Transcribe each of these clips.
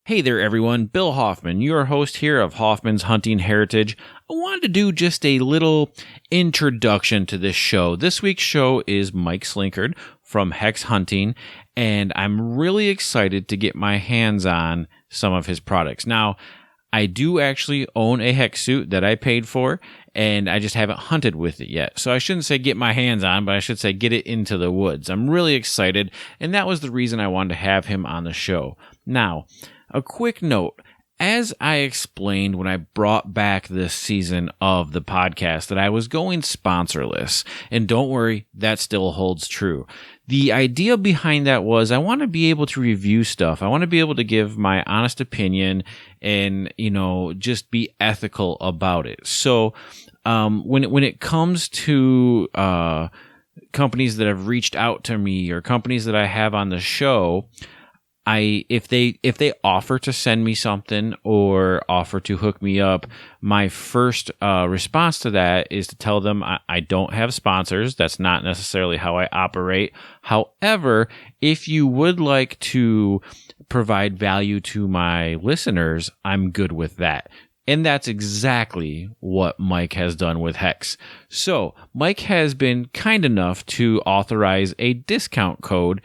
Hey there, everyone. Bill Hoffman, your host here of Hoffman's Hunting Heritage. I wanted to do just a little introduction to this show. This week's show is Mike Slinkard from HECS Hunting, and I'm really excited to get my hands on some of his products. Now, I do actually own a HECS suit that I paid for, and I just haven't hunted with it yet. So I shouldn't say get my hands on, but I should say get it into the woods. I'm really excited, and that was the reason I wanted to have him on the show. Now, a quick note, as I explained when I brought back this season of the podcast that I was going sponsorless, and don't worry, that still holds true. The idea behind that was I want to be able to review stuff. I want to be able to give my honest opinion and, just be ethical about it. So when it comes to companies that have reached out to me or companies that I have on the show, if they offer to send me something or offer to hook me up, my first response to that is to tell them I don't have sponsors. That's not necessarily how I operate. However, if you would like to provide value to my listeners, I'm good with that. And that's exactly what Mike has done with HECS. So Mike has been kind enough to authorize a discount code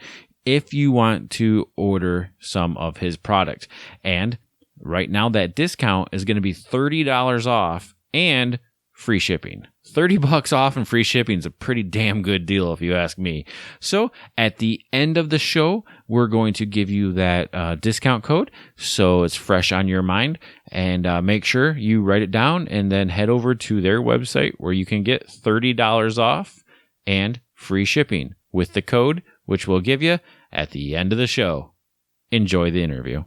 if you want to order some of his product. And right now that discount is going to be $30 off and free shipping. $30 off and free shipping is a pretty damn good deal if you ask me. So at the end of the show, we're going to give you that discount code so it's fresh on your mind, and make sure you write it down and then head over to their website where you can get $30 off and free shipping with the code, which we'll give you at the end of the show. Enjoy the interview.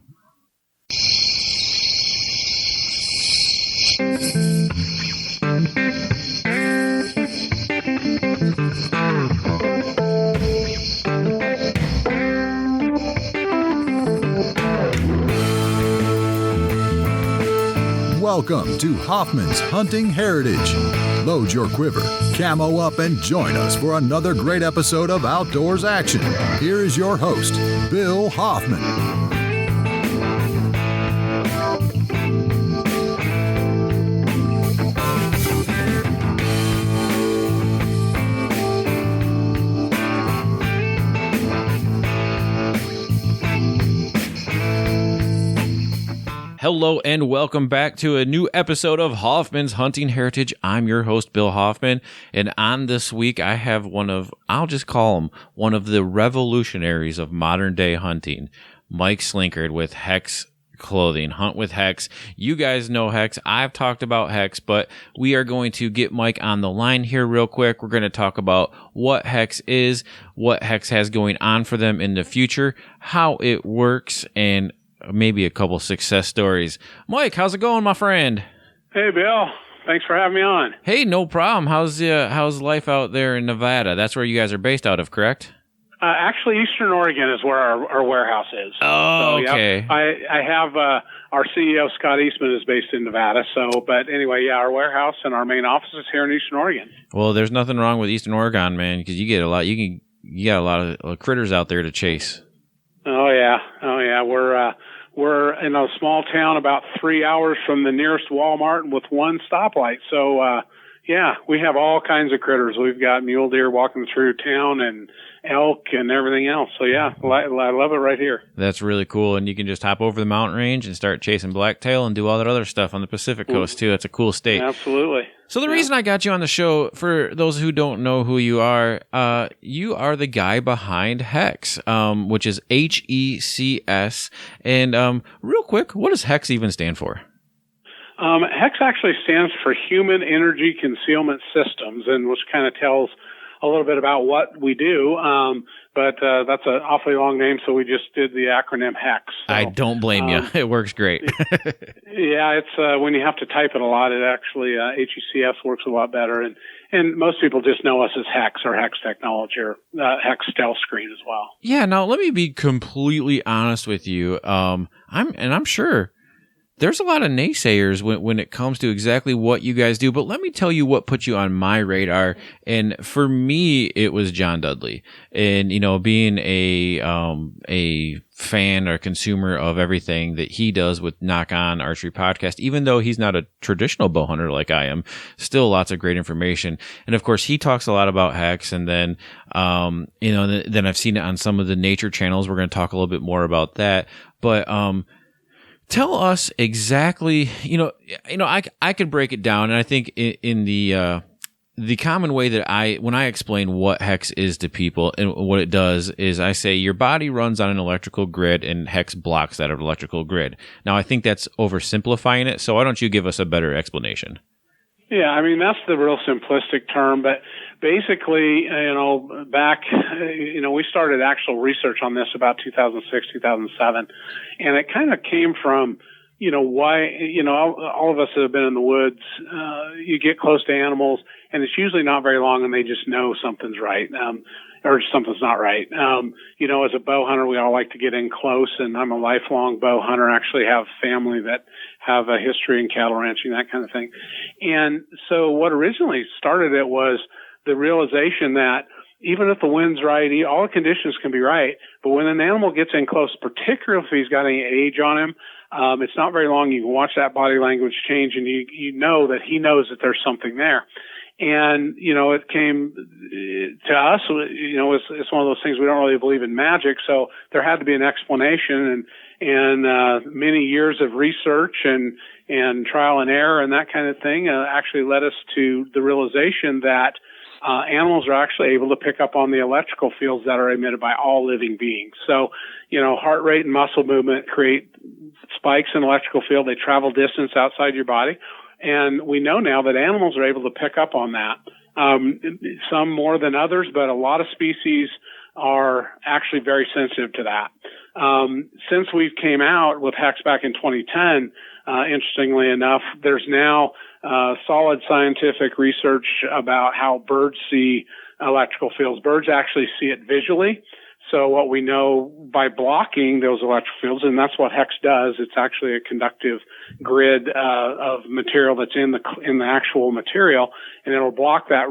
Welcome to Hoffman's Hunting Heritage. Load your quiver, camo up, and join us for another great episode of Outdoors Action. Here is your host, Bill Hoffman. Hello and welcome back to a new episode of Hoffman's Hunting Heritage. I'm your host, Bill Hoffman, and on this week I have I'll just call him one of the revolutionaries of modern day hunting, Mike Slinkard with HECS Clothing, Hunt with HECS. You guys know HECS. I've talked about HECS, but we are going to get Mike on the line here real quick. We're going to talk about what HECS is, what HECS has going on for them in the future, how it works, and maybe a couple success stories. Mike, how's it going, my friend? Hey, Bill. Thanks for having me on. Hey, no problem. How's life out there in Nevada? That's where you guys are based out of, correct? Actually, Eastern Oregon is where our warehouse is. Oh, so, okay. Yep, I have our CEO, Scott Eastman, is based in Nevada. But anyway, our warehouse and our main office is here in Eastern Oregon. Well, there's nothing wrong with Eastern Oregon, man, because you get a lot. You got a lot of critters out there to chase. Oh yeah. We're in a small town about 3 hours from the nearest Walmart with one stoplight. So, we have all kinds of critters. We've got mule deer walking through town and elk and everything else. So, I love it right here. That's really cool. And you can just hop over the mountain range and start chasing blacktail and do all that other stuff on the Pacific Coast, too. It's a cool state. Absolutely. So the reason I got you on the show, for those who don't know who you are the guy behind HECS, which is HECS. And real quick, what does HECS even stand for? HECS actually stands for Human Energy Concealment Systems, and which kind of tells a little bit about what we do. But that's an awfully long name, so we just did the acronym HECS. So, I don't blame you. It works great. Yeah, it's when you have to type it a lot, it actually HECS works a lot better. And most people just know us as HECS or HECS Technology or HECS Stealth Screen as well. Yeah, now let me be completely honest with you. I'm sure there's a lot of naysayers when it comes to exactly what you guys do, but let me tell you what put you on my radar. And for me, it was John Dudley. And, being a fan or consumer of everything that he does with Knock On Archery Podcast, even though he's not a traditional bow hunter like I am, still lots of great information. And of course, he talks a lot about HECS. And then, then I've seen it on some of the nature channels. We're going to talk a little bit more about that. But, tell us exactly, I could break it down, and I think in the common way that when I explain what HECS is to people and what it does is I say your body runs on an electrical grid and HECS blocks that electrical grid. Now, I think that's oversimplifying it, so why don't you give us a better explanation? Yeah, I mean, that's the real simplistic term, but basically, back, we started actual research on this about 2006, 2007, and it kind of came from, why, all of us that have been in the woods, you get close to animals, and it's usually not very long, and they just know something's right, or something's not right. As a bow hunter, we all like to get in close, and I'm a lifelong bow hunter. I actually have family that have a history in cattle ranching, that kind of thing. And so what originally started it was the realization that even if the wind's right, all the conditions can be right, but when an animal gets in close, particularly if he's got any age on him, it's not very long. You can watch that body language change, and you know that he knows that there's something there. And, it came to us, it's one of those things we don't really believe in magic. So there had to be an explanation, and many years of research and trial and error and that kind of thing actually led us to the realization that animals are actually able to pick up on the electrical fields that are emitted by all living beings. So, heart rate and muscle movement create spikes in electrical field. They travel distance outside your body. And we know now that animals are able to pick up on that. Some more than others, but a lot of species are actually very sensitive to that. Since we came out with HECS back in 2010, interestingly enough, there's now solid scientific research about how birds see electrical fields. Birds actually see it visually. So what we know by blocking those electric fields, and that's what HECS does, it's actually a conductive grid of material that's in the actual material, and it'll block that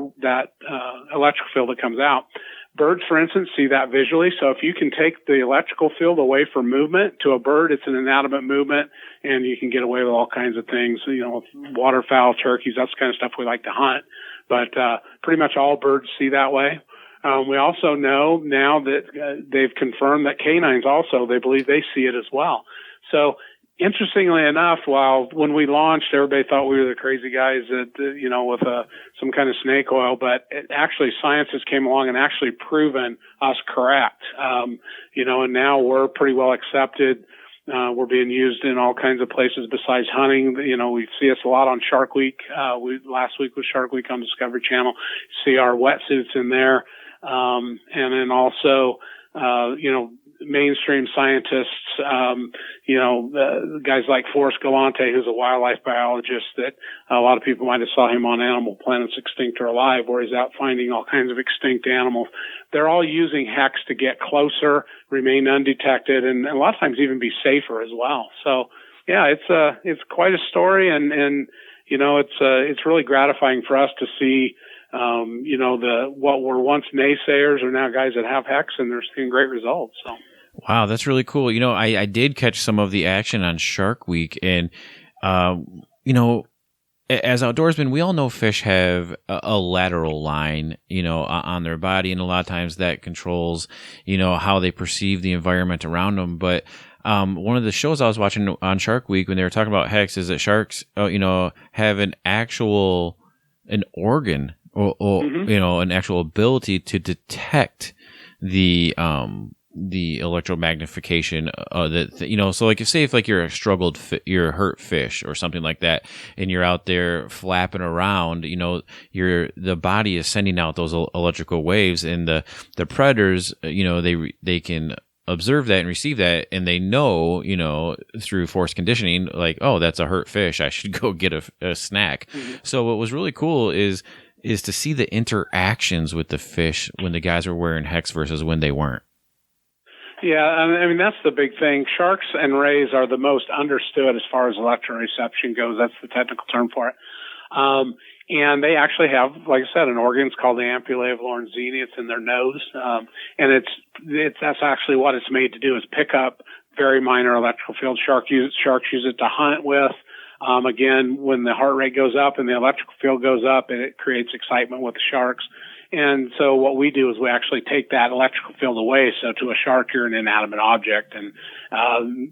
electric field that comes out. Birds, for instance, see that visually. So if you can take the electrical field away from movement to a bird, it's an inanimate movement, and you can get away with all kinds of things, waterfowl, turkeys, that's the kind of stuff we like to hunt. But pretty much all birds see that way. We also know now that they've confirmed that canines also, they believe they see it as well. So interestingly enough, when we launched, everybody thought we were the crazy guys that, with some kind of snake oil, but actually scientists came along and actually proven us correct. And now we're pretty well accepted. We're being used in all kinds of places besides hunting. We see us a lot on Shark Week. Last week was Shark Week on Discovery Channel. See our wetsuits in there. And then also, mainstream scientists, guys like Forrest Galante, who's a wildlife biologist that a lot of people might have saw him on Animal Planet's Extinct or Alive, where he's out finding all kinds of extinct animals. They're all using HECS to get closer, remain undetected, and a lot of times even be safer as well. So, yeah, it's quite a story, and it's really gratifying for us to see what were once naysayers are now guys that have HECS, and they're seeing great results. So, wow, that's really cool. I did catch some of the action on Shark Week, and as outdoorsmen, we all know fish have a lateral line, on their body, and a lot of times that controls, how they perceive the environment around them. But one of the shows I was watching on Shark Week when they were talking about HECS is that sharks, have an organ. Or mm-hmm. An actual ability to detect the electromagnification, so like if you're you're a hurt fish or something like that, and you're out there flapping around, the body is sending out those electrical waves, and the predators, they can observe that and receive that, and they know, through force conditioning, like, oh, that's a hurt fish, I should go get a snack. Mm-hmm. So what was really cool is to see the interactions with the fish when the guys were wearing HECS versus when they weren't. Yeah, I mean, that's the big thing. Sharks and rays are the most understood as far as electroreception goes. That's the technical term for it. And they actually have, like I said, an organ. It's called the ampullae of Lorenzini. It's in their nose. And that's actually what it's made to do, is pick up very minor electrical fields. Sharks use it to hunt with. Again, when the heart rate goes up and the electrical field goes up, it creates excitement with the sharks. And so what we do is we actually take that electrical field away. So to a shark, you're an inanimate object, and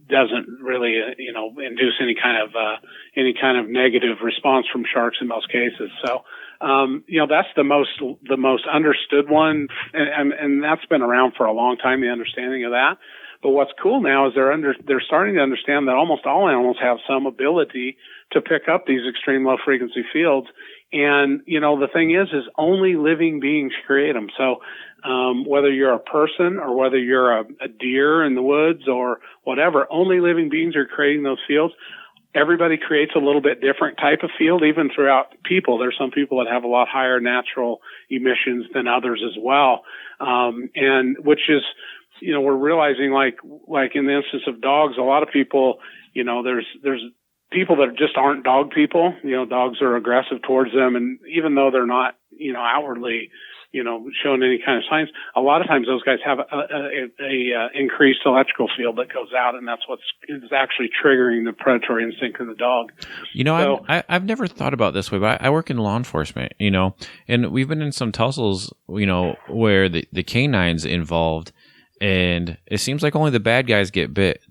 doesn't really, induce any kind of negative response from sharks in most cases. So, that's the most understood one, and that's been around for a long time, the understanding of that. But what's cool now is they're starting to understand that almost all animals have some ability to pick up these extreme low frequency fields. And, the thing is only living beings create them. So, whether you're a person or whether you're a deer in the woods or whatever, only living beings are creating those fields. Everybody creates a little bit different type of field, even throughout people. There's some people that have a lot higher natural emissions than others as well. And which is, we're realizing like in the instance of dogs, a lot of people, there's people that just aren't dog people. Dogs are aggressive towards them. And even though they're not, outwardly, showing any kind of signs, a lot of times those guys have a increased electrical field that goes out, and that's is actually triggering the predatory instinct in the dog. I've never thought about it this way, but I work in law enforcement, and we've been in some tussles, where the canines involved, and it seems like only the bad guys get bit.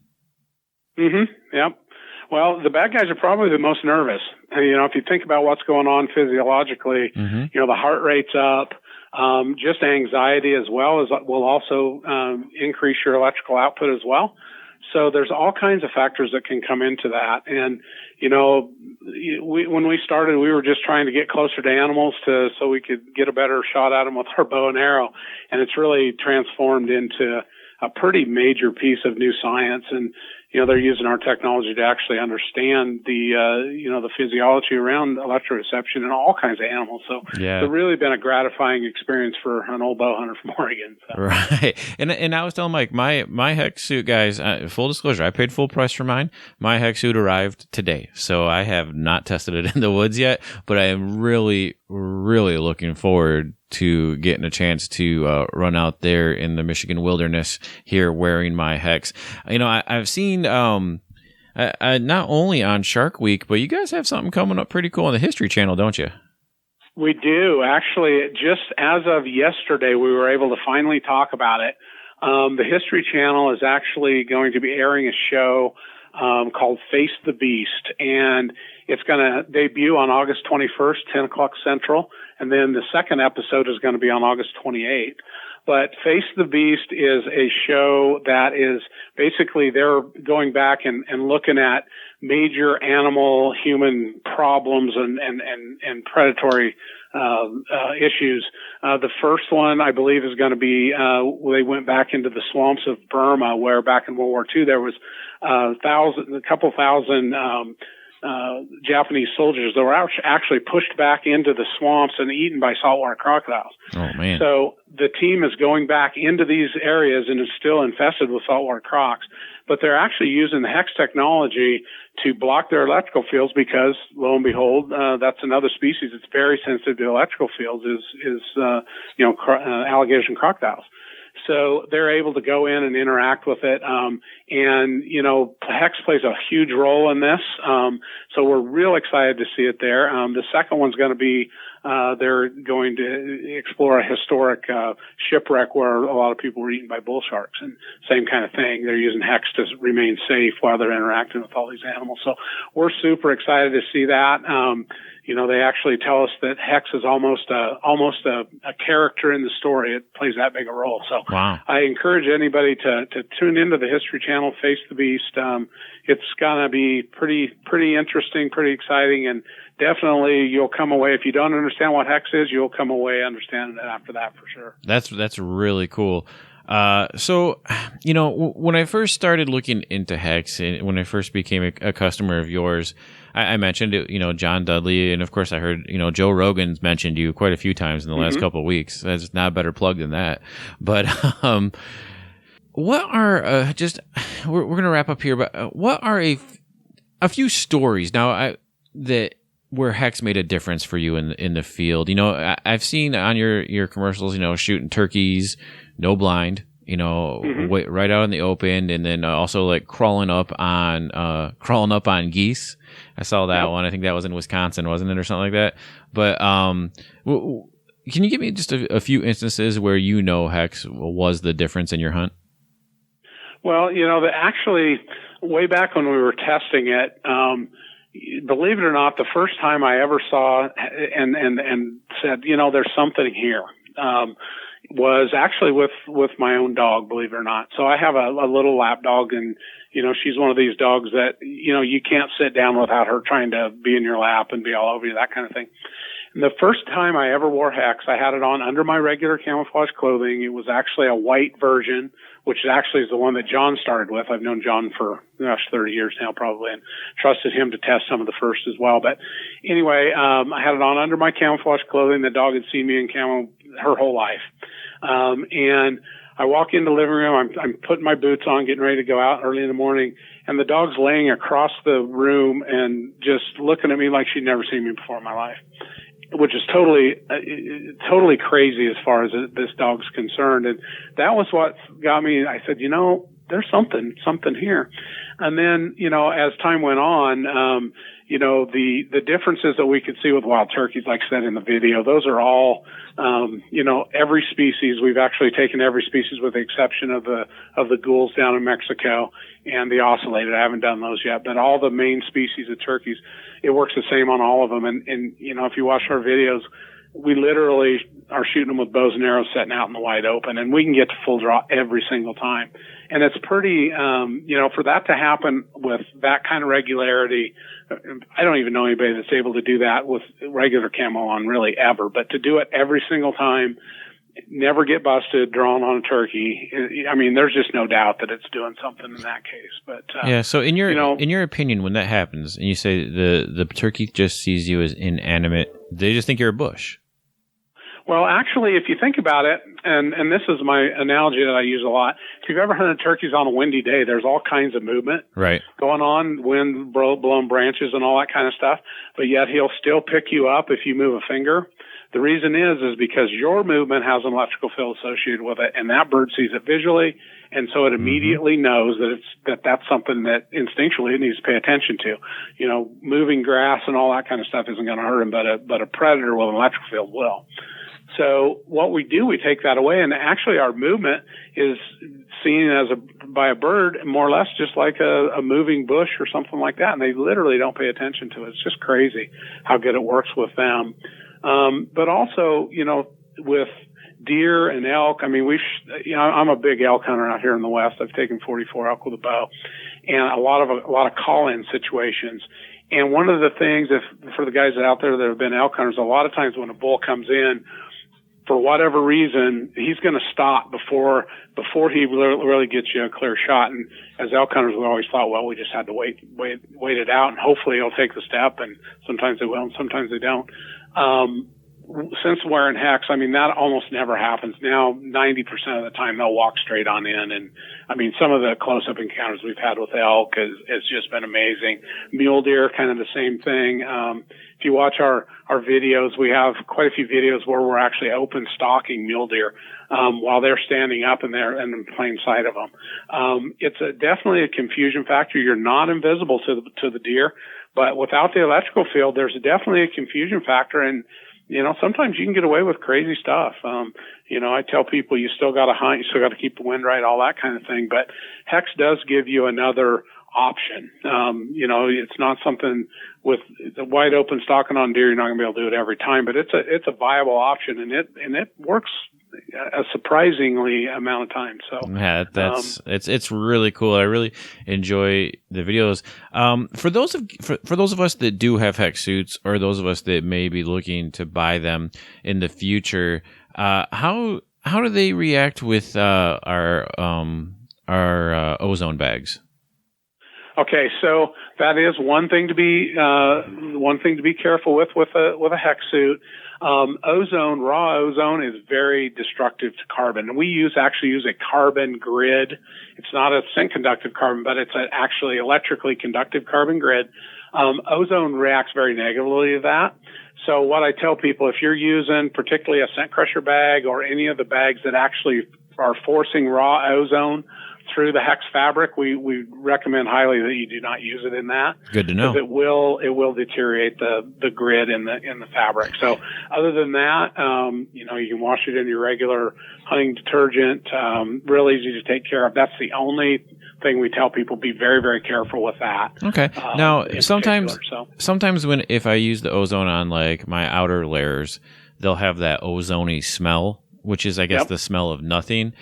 Mm-hmm. Yep. Well, the bad guys are probably the most nervous. If you think about what's going on physiologically, the heart rate's up. Just anxiety as well will also increase your electrical output as well. So there's all kinds of factors that can come into that. And, when we started, we were just trying to get closer to animals so we could get a better shot at them with our bow and arrow. And it's really transformed into a pretty major piece of new science. And, they're using our technology to actually understand the physiology around electroreception in all kinds of animals. So it's really been a gratifying experience for an old bow hunter from Oregon. So. Right. And I was telling Mike, my HECS suit, guys, full disclosure, I paid full price for mine. My HECS suit arrived today. So I have not tested it in the woods yet, but I am really, really looking forward to getting a chance to run out there in the Michigan wilderness here wearing my HECS. I've seen not only on Shark Week, but you guys have something coming up pretty cool on the History Channel, don't you? We do. Actually, just as of yesterday, we were able to finally talk about it. The History Channel is actually going to be airing a show called Face the Beast, and it's going to debut on August 21st, 10 o'clock Central, and then the second episode is going to be on August 28th. But Face the Beast is a show that is basically they're going back and looking at major animal human problems and predatory issues. The first one, I believe, is going to be they went back into the swamps of Burma, where back in World War II there was a couple thousand Japanese soldiers that were actually pushed back into the swamps and eaten by saltwater crocodiles. Oh, man. So the team is going back into these areas and is still infested with saltwater crocs, but they're actually using the HECS technology to block their electrical fields because, lo and behold, that's another species that's very sensitive to electrical fields is alligators and crocodiles. So they're able to go in and interact with it. And HECS plays a huge role in this. So we're real excited to see it there. The second one's going to be, they're going to explore a historic, shipwreck where a lot of people were eaten by bull sharks, and same kind of thing. They're using HECS to remain safe while they're interacting with all these animals. So we're super excited to see that. They actually tell us that HECS is almost a character in the story. It plays that big a role. So wow. I encourage anybody to tune into the History Channel, Face the Beast. It's gonna be pretty interesting, pretty exciting, and definitely you'll come away, if you don't understand what HECS is, you'll come away understanding it after that for sure. That's really cool. So, when I first started looking into HECS, and when I first became a customer of yours, I mentioned it, John Dudley, and of course I heard, Joe Rogan's mentioned you quite a few times in the last couple of weeks. That's not a better plug than that. But, what are we're going to wrap up here, but what are a few stories now that where HECS made a difference for you in the field? You know, I've seen on your commercials, you know, shooting turkeys, no blind, you know, right out in the open, and then also like crawling up on geese. I saw that one. I think that was in Wisconsin, wasn't it, or something like that? But can you give me just a few instances where you know HECS was the difference in your hunt? Well, you know, actually, way back when we were testing it, believe it or not, the first time I ever saw and said, you know, there's something here, was actually with my own dog, believe it or not. So I have a little lap dog, and, you know, she's one of these dogs that, you know, you can't sit down without her trying to be in your lap and be all over you, that kind of thing. And the first time I ever wore HECS, I had it on under my regular camouflage clothing. It was actually a white version, which actually is the one that John started with. I've known John for, 30 years now probably, and trusted him to test some of the first as well. But anyway, I had it on under my camouflage clothing. The dog had seen me in camo her whole life. And I walk into the living room. I'm putting my boots on, getting ready to go out early in the morning, and the dog's laying across the room and just looking at me like she'd never seen me before in my life, which is totally crazy as far as this dog's concerned. And that was what got me. I said, you know, there's something here. And then, you know, as time went on, you know, the differences that we could see with wild turkeys, like I said in the video, those are all, you know, every species. We've actually taken every species with the exception of the ghouls down in Mexico and the ocellated. I haven't done those yet, but all the main species of turkeys, it works the same on all of them. And, you know, if you watch our videos, we literally are shooting them with bows and arrows setting out in the wide open, and we can get to full draw every single time. And it's pretty, you know, for that to happen with that kind of regularity, I don't even know anybody that's able to do that with regular camo on really ever, but to do it every single time, never get busted drawing on a turkey. I mean, there's just no doubt that it's doing something in that case. But yeah. So in your, you know, in your opinion, when that happens and you say the turkey just sees you as inanimate, they just think you're a bush. Well, actually, if you think about it, and this is my analogy that I use a lot, if you've ever hunted turkeys on a windy day, there's all kinds of movement going on, wind blowing branches and all that kind of stuff, but yet he'll still pick you up if you move a finger. The reason is because your movement has an electrical field associated with it, and that bird sees it visually, and so it immediately knows that that's something that instinctually it needs to pay attention to. You know, moving grass and all that kind of stuff isn't going to hurt him, but a predator with an electrical field will. So what we do, we take that away, and actually our movement is seen by a bird more or less just like a moving bush or something like that, and they literally don't pay attention to it. It's just crazy how good it works with them. But also, you know, with deer and elk, I mean, you know, I'm a big elk hunter out here in the West. I've taken 44 elk with a bow, and a lot of call-in situations. And one of the things, for the guys out there that have been elk hunters, a lot of times when a bull comes in, for whatever reason, he's going to stop before he really gets you a clear shot. And as elk hunters, we always thought, well, we just had to wait it out, and hopefully he'll take the step. And sometimes they will, and sometimes they don't. Since wearing HECS, I mean, that almost never happens. Now, 90% of the time, they'll walk straight on in. And, I mean, some of the close-up encounters we've had with elk has just been amazing. Mule deer, kind of the same thing. If you watch our videos, we have quite a few videos where we're actually open stalking mule deer while they're standing up and they're in plain sight of them. It's definitely a confusion factor. You're not invisible to the deer, but without the electrical field, there's definitely a confusion factor. And you know, sometimes you can get away with crazy stuff. You know, I tell people you still got to hunt, you still got to keep the wind right, all that kind of thing. But HECS does give you another option. You know, it's not something with the wide open stalking on deer. You're not going to be able to do it every time, but it's a viable option, and it works a surprisingly amount of time. So yeah, it's really cool. I really enjoy the videos. For those of us that do have HECS suits, or those of us that may be looking to buy them in the future, how do they react with our ozone bags? Okay, so that is one thing to be careful with a HECS suit. Ozone, raw ozone, is very destructive to carbon, and we actually use a carbon grid. It's not a sync conductive carbon, but it's an actually electrically conductive carbon grid. Ozone reacts very negatively to that. So what I tell people, if you're using particularly a scent crusher bag or any of the bags that actually are forcing raw ozone through the HECS fabric, we recommend highly that you do not use it in that. Good to know. Because it will deteriorate the grid in the fabric. So other than that, you can wash it in your regular hunting detergent. Real easy to take care of. That's the only thing we tell people. Be very, very careful with that. Okay. Now, sometimes if I use the ozone on like my outer layers, they'll have that ozony smell, which is, I guess, the smell of nothing.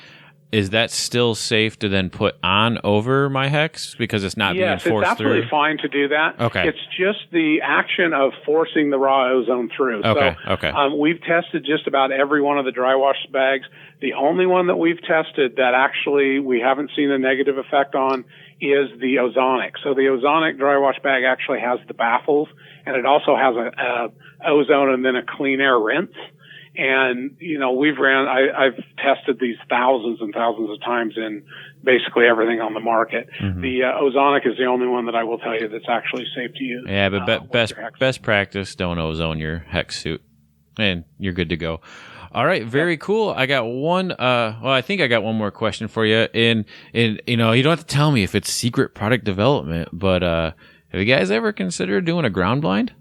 Is that still safe to then put on over my HECS because it's not being forced through? Yes, it's absolutely fine to do that. Okay. It's just the action of forcing the raw ozone through. Okay. We've tested just about every one of the dry wash bags. The only one that we've tested that actually we haven't seen a negative effect on is the ozonic. So the ozonic dry wash bag actually has the baffles, and it also has a ozone and then a clean air rinse. And, I've tested these thousands and thousands of times in basically everything on the market. Mm-hmm. The ozonic is the only one that I will tell you that's actually safe to use. Yeah, but best practice, don't ozone your HECS suit, and you're good to go. All right, very cool. I got one. I think I got one more question for you. And you don't have to tell me if it's secret product development, but have you guys ever considered doing a ground blind?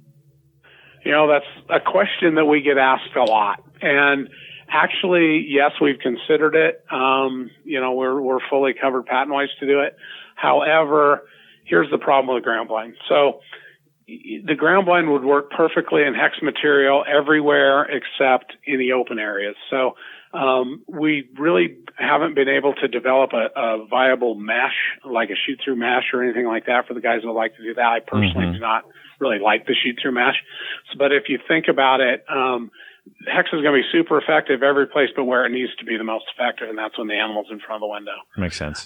That's a question that we get asked a lot. And actually, yes, we've considered it. We're fully covered patent-wise to do it. However, here's the problem with the ground blind. So the ground blind would work perfectly in HECS material everywhere except in the open areas. So we really haven't been able to develop a viable mesh, like a shoot-through mesh or anything like that for the guys that like to do that. I personally do not really like the shoot-through mesh. But if you think about it, HECS is going to be super effective every place but where it needs to be the most effective, and that's when the animal's in front of the window. Makes sense.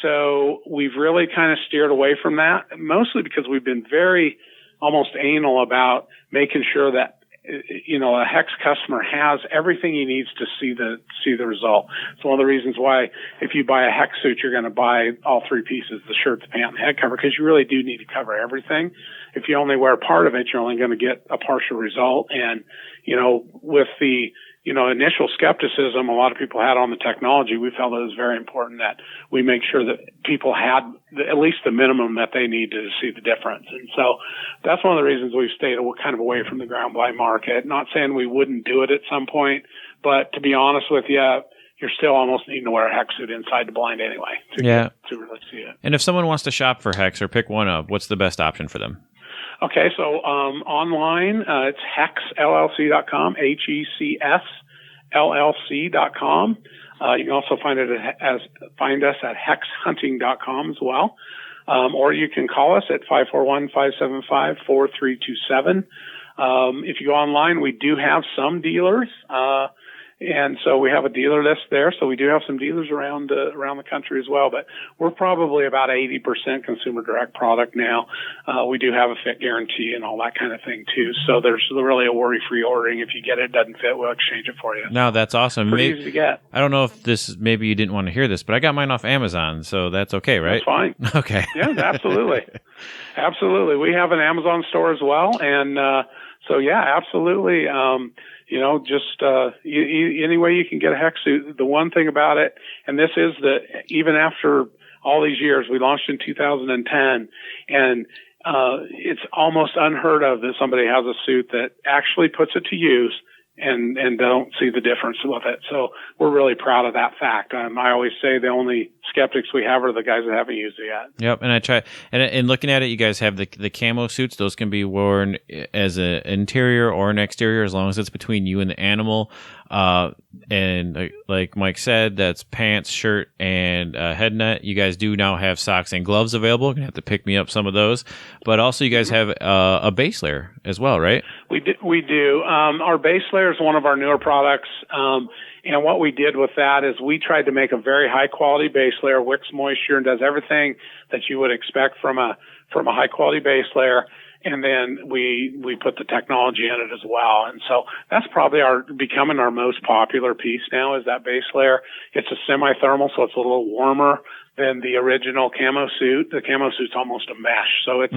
So we've really kind of steered away from that, mostly because we've been very almost anal about making sure that a HECS customer has everything he needs to see the result. It's one of the reasons why if you buy a HECS suit, you're going to buy all three pieces, the shirt, the pant, and the head cover, because you really do need to cover everything. If you only wear part of it, you're only going to get a partial result. And, with the, initial skepticism a lot of people had on the technology, we felt it was very important that we make sure that people had at least the minimum that they need to see the difference. And so that's one of the reasons we've stayed kind of away from the ground blind market. Not saying we wouldn't do it at some point, but to be honest with you, you're still almost needing to wear a HECS suit inside the blind anyway to really see it. And if someone wants to shop for HECS or pick one up, what's the best option for them? Okay, so online, it's HECSLLC.com, HECS LLC.com. You can also find us at HECSHunting.com as well. Or you can call us at 541-575-4327. If you go online, we do have some dealers. And so we have a dealer list there. So we do have some dealers around the country as well, but we're probably about 80% consumer direct product now. We do have a fit guarantee and all that kind of thing too. So there's really a worry-free ordering. If you get it doesn't fit, we'll exchange it for you. No, that's awesome. Pretty easy to get. I don't know if maybe you didn't want to hear this, but I got mine off Amazon, so that's okay, right? That's fine. Okay. Yeah, absolutely. Absolutely. We have an Amazon store as well. And, so yeah, absolutely. Just any way you can get a HECS suit. The one thing about it, and this is that even after all these years, we launched in 2010, and it's almost unheard of that somebody has a suit that actually puts it to use and don't see the difference with it. So we're really proud of that fact. I always say the only skeptics we have are the guys that haven't used it yet. Yep, and I try. And looking at it, you guys have the camo suits. Those can be worn as an interior or an exterior, as long as it's between you and the animal. And like Mike said, that's pants, shirt, and head net. You guys do now have socks and gloves available. You're gonna have to pick me up some of those. But also, you guys have a base layer as well, right? We do. Our base layer is one of our newer products. And what we did with that is we tried to make a very high quality base layer, wicks moisture, and does everything that you would expect from a high quality base layer. And then we put the technology in it as well. And so that's probably becoming our most popular piece now, is that base layer. It's a semi-thermal, so it's a little warmer than the original camo suit. The camo suit's almost a mesh. So it's,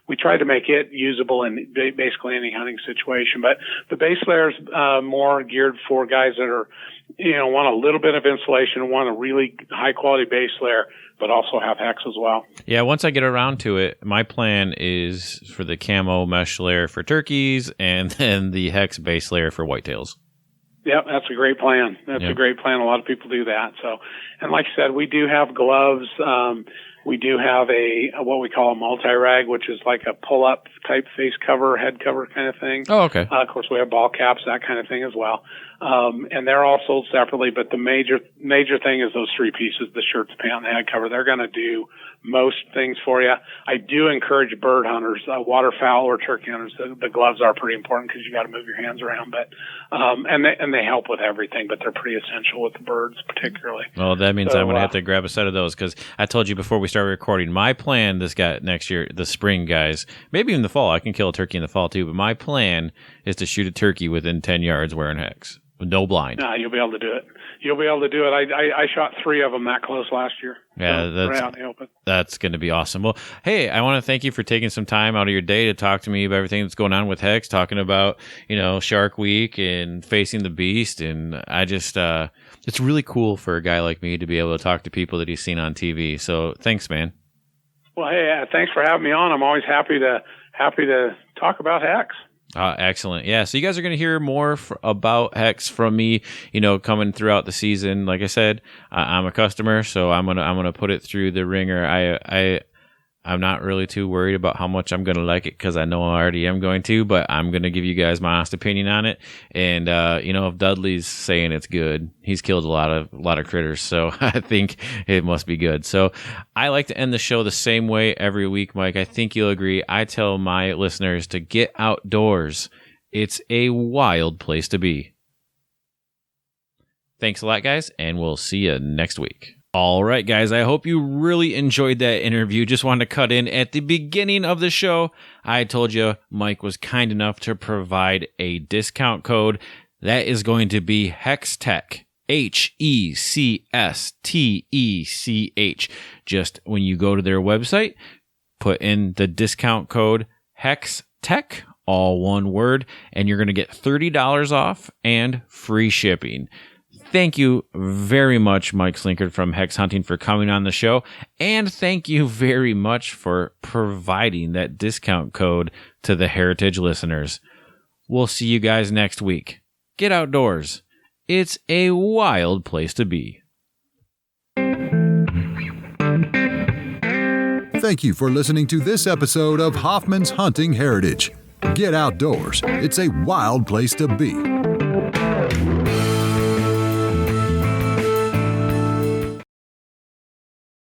we tried to make it usable in basically any hunting situation. But the base layer is more geared for guys that are, want a little bit of insulation, want a really high quality base layer, but also have HECS as well. Yeah, once I get around to it, my plan is for the camo mesh layer for turkeys and then the HECS base layer for whitetails. Yep, that's a great plan. That's a great plan. A lot of people do that. So, and like I said, we do have gloves. We do have what we call a multi-rag, which is like a pull-up type face cover, head cover kind of thing. Oh, okay. Of course, we have ball caps, that kind of thing as well. And they're all sold separately, but the major thing is those three pieces, the shirt, the pant, and the head cover. They're going to do most things for you. I do encourage bird hunters, waterfowl or turkey hunters. The gloves are pretty important because you got to move your hands around, but and they help with everything, but they're pretty essential with the birds particularly. Well, that means I'm going to have to grab a set of those, because I told you before we started recording, my plan next year, the spring, guys, maybe in the fall, I can kill a turkey in the fall too, but my plan is to shoot a turkey within 10 yards wearing HECS. No blind. No, you'll be able to do it. I shot 3 of them that close last year. Yeah, so that's going to be awesome. Well, hey, I want to thank you for taking some time out of your day to talk to me about everything that's going on with HECS, talking about, Shark Week and facing the beast. And I just, it's really cool for a guy like me to be able to talk to people that he's seen on TV. So thanks, man. Well, hey, thanks for having me on. I'm always happy to talk about HECS. Excellent. Yeah. So you guys are going to hear more about HECS from me, coming throughout the season. Like I said, I'm a customer, so I'm going to put it through the ringer. I'm not really too worried about how much I'm going to like it, because I know I already am going to, but I'm going to give you guys my honest opinion on it. And, if Dudley's saying it's good, he's killed a lot of critters. So I think it must be good. So I like to end the show the same way every week, Mike. I think you'll agree. I tell my listeners to get outdoors. It's a wild place to be. Thanks a lot, guys, and we'll see you next week. All right, guys, I hope you really enjoyed that interview. Just wanted to cut in at the beginning of the show. I told you Mike was kind enough to provide a discount code. That is going to be HECSTECH, HECSTECH. Just when you go to their website, put in the discount code HECSTECH, all one word, and you're going to get $30 off and free shipping. Thank you very much, Mike Slinkard from HECS Hunting, for coming on the show. And thank you very much for providing that discount code to the Heritage listeners. We'll see you guys next week. Get outdoors. It's a wild place to be. Thank you for listening to this episode of Hoffman's Hunting Heritage. Get outdoors. It's a wild place to be.